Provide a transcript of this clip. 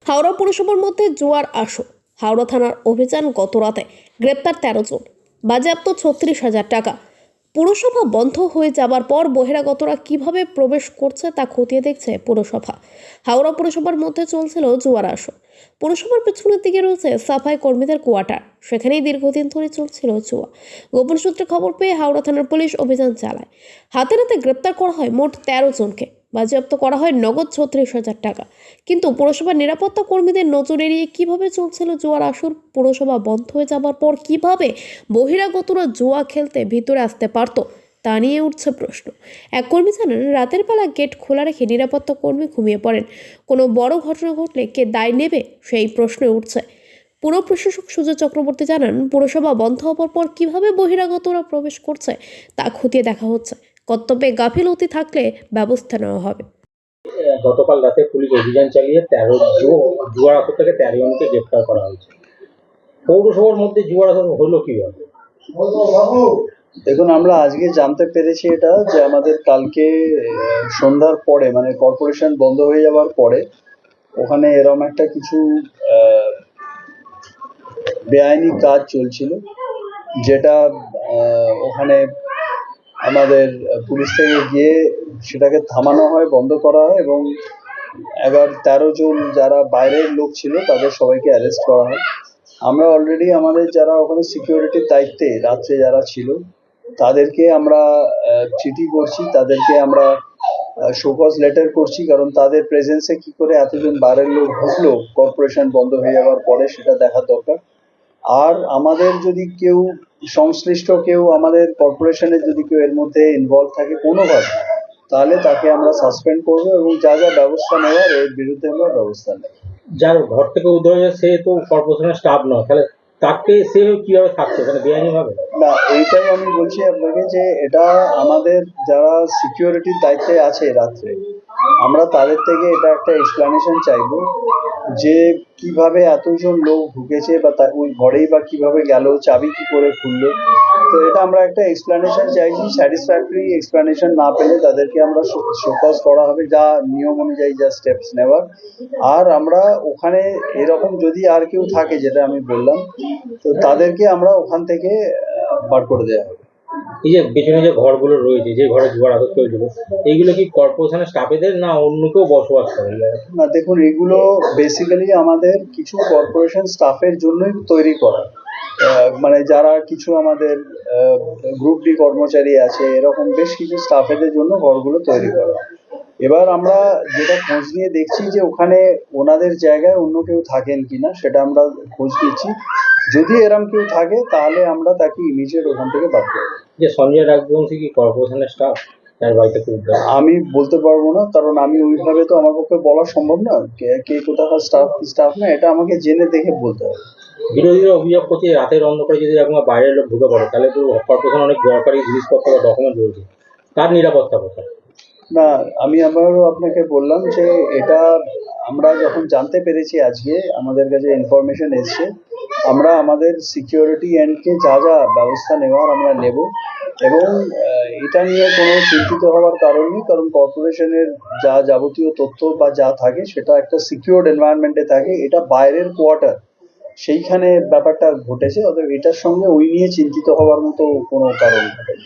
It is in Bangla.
হাওড়া পুরসভার মধ্যে জুয়ার আসর। হাওড়া থানার অভিযান গত রাতে, গ্রেপ্তার 13 জন, বাজেয়াপ্ত 36,000 টাকা। পুরসভা বন্ধ হয়ে যাবার পর বহিরাগতরা কিভাবে প্রবেশ করছে তা খতিয়ে দেখছে পুরসভা। হাওড়া পুরসভার মধ্যে চলছিল জুয়ার আসর। পুরসভার পেছনের দিকে রয়েছে সাফাই কর্মীদের কোয়ার্টার, সেখানেই দীর্ঘদিন ধরে চলছিল জুয়া। গোপন সূত্রে খবর পেয়ে হাওড়া থানার পুলিশ অভিযান চালায়। হাতে নাতে গ্রেপ্তার করা হয় মোট 13 জনকে, বাজেয়াপ্ত করা হয় নগদ 36,000 টাকা। কিন্তু পুরসভার নিরাপত্তা কর্মীদের নজর এড়িয়ে কিভাবে চলছিল জুয়ার আসর, পুরসভা বন্ধ হয়ে যাবার পর কিভাবে বহিরাগতরা জুয়া খেলতে ভিতরে আসতে পারত, তা নিয়ে উঠছে প্রশ্ন। এক কর্মী জানান, রাতের বেলা গেট খোলা রেখে নিরাপত্তা কর্মী ঘুমিয়ে পড়েন। কোনো বড় ঘটনা ঘটলে কে দায় নেবে, সেই প্রশ্ন উঠছে। পুর প্রশাসক সুজয় চক্রবর্তী জানান, পুরসভা বন্ধ হওয়ার পর কিভাবে বহিরাগতরা প্রবেশ করছে তা খতিয়ে দেখা হচ্ছে। কর্তব্যে গাফিলতি থাকলে ব্যবস্থা নেওয়া হবে। গতকাল রাতে পুলিশ অভিযান চালিয়ে জুয়ার আসর থেকে 13 জনকে গ্রেপ্তার করা হয়েছে। পৌরসভার মধ্যে জুয়ার আসর হলো কিভাবে? দেখুন, আমরা আজকে জানতে পেরেছি এটা যে আমাদের কালকে সন্ধ্যার পরে, মানে কর্পোরেশন বন্ধ হয়ে যাওয়ার পরে ওখানে এরকম একটা কিছু বেআইনি কাজ চলছিল, যেটা ওখানে আমাদের পুলিশ থেকে গিয়ে সেটাকে থামানো হয়, বন্ধ করা হয় এবং 13 জন যারা বাইরের লোক ছিল তাদের সবাইকে অ্যারেস্ট করা হয়। আমরা অলরেডি আমাদের যারা ওখানে সিকিউরিটির দায়িত্বে রাত্রে যারা ছিল তাদেরকে আমরা চিঠি করছি, তাদেরকে আমরা শোকজ লেটার করছি, কারণ তাদের প্রেজেন্সে কি করে এতজন বাইরের লোক ঢুকলো কর্পোরেশন বন্ধ হয়ে যাওয়ার পরে সেটা দেখা দরকার। আর আমাদের যদি কেউ সংশ্লিষ্ট কেউ আমাদের কর্পোরেশনের যদি কেউ এর মধ্যে ইনভলভ থাকে কোনোভাবে, তাহলে তাকে আমরা সাসপেন্ড করবো এবং যা যা ব্যবস্থা নেওয়ার এর বিরুদ্ধে আমরা ব্যবস্থা নেব। যার ঘর থেকে উদ্ধার হয়েছে সে তো কর্পোরেশনের স্টাফ নয়, তাহলে তাকে সে কিভাবে থাকছে মানে বেআইনি ভাবে? না, এইটাই আমি বলছি আপনাকে যে এটা আমাদের যারা সিকিউরিটির দায়িত্বে আছে রাত্রে, আমরা তাদের থেকে এটা একটা এক্সপ্লানেশন চাইবো যে কিভাবে এতজন লোক ঢুকেছে বা ওই ঘরেই বা কিভাবে গেল, চাবি কি করে খুললো। তো এটা আমরা একটা এক্সপ্লানেশন চাইছি। স্যাটিসফ্যাক্টরি এক্সপ্লানেশন না পেলে তাদেরকে আমরা শোকজ করা হবে, যা নিয়ম অনুযায়ী যা স্টেপস নেওয়ার। আর আমরা ওখানে এরকম যদি আর কেউ থাকে, যেটা আমি বললাম, তো তাদেরকে আমরা ওখান থেকে বার করে দেওয়া হবে। এই যে পেছনে যে ঘরগুলো রয়েছে, যে ঘরে জুয়ার আসর চলছিল, এইগুলো কি কর্পোরেশনের স্টাফেদের না অন্য কেউ বসবাস করে? না, দেখুন, এগুলো বেসিক্যালি আমাদের কিছু কর্পোরেশন স্টাফের জন্যই তৈরি করা। মানে যারা কিছু আমাদের গ্রুপ ডি কর্মচারী আছে, এরকম বেশ কিছু স্টাফেদের জন্য ঘরগুলো তৈরি করা। এবার আমরা যেটা খোঁজ নিয়ে দেখছি যে ওখানে ওনাদের জায়গায় অন্য কেউ থাকেন কিনা, সেটা আমরা খোঁজ দিচ্ছি। যদি এরম কেউ থাকে তাহলে আমরা তাকে ইমিডিয়েট ওখান থেকে বাদ দেবো। যে সঞ্জয় রাজবংশী কি কর্পোরেশনের স্টাফ? তার বাড়িতে খুব আমি বলতে পারবো না, কারণ আমি ওইভাবে তো আমার পক্ষে বলা সম্ভব না কে কোথাকার স্টাফ কি স্টাফ না, এটা আমাকে জেনে দেখে বলতে হবে। বিরোধীরা অভিযোগ করছে রাতের অন্ধকারে যদি এরকম বাইরের লোক ঢুকে পড়ে তাহলে তো কর্পোরেশন অনেক দরকারি জিনিসপত্র বা ডকুমেন্ট রয়েছে, তার নিরাপত্তা কোথায়? না, আমি আবারও আপনাকে বললাম যে এটা আমরা যখন জানতে পেরেছি, আজকে আমাদের কাছে ইনফরমেশন এসছে, আমরা আমাদের সিকিউরিটি এন্ডকে যা যা ব্যবস্থা নেওয়ার আমরা নেব। এবং এটা নিয়ে কোনো চিন্তিত হওয়ার কারণ নেই, কারণ কর্পোরেশনের যা যাবতীয় তথ্য বা যা থাকে সেটা একটা সিকিউরড এনভায়রনমেন্টে থাকে। এটা বাইরের কোয়ার্টার, সেইখানে ব্যাপারটা ঘটেছে, অতএব এটার সঙ্গে ওই নিয়ে চিন্তিত হওয়ার মতো কোনো কারণ ঘটেনি।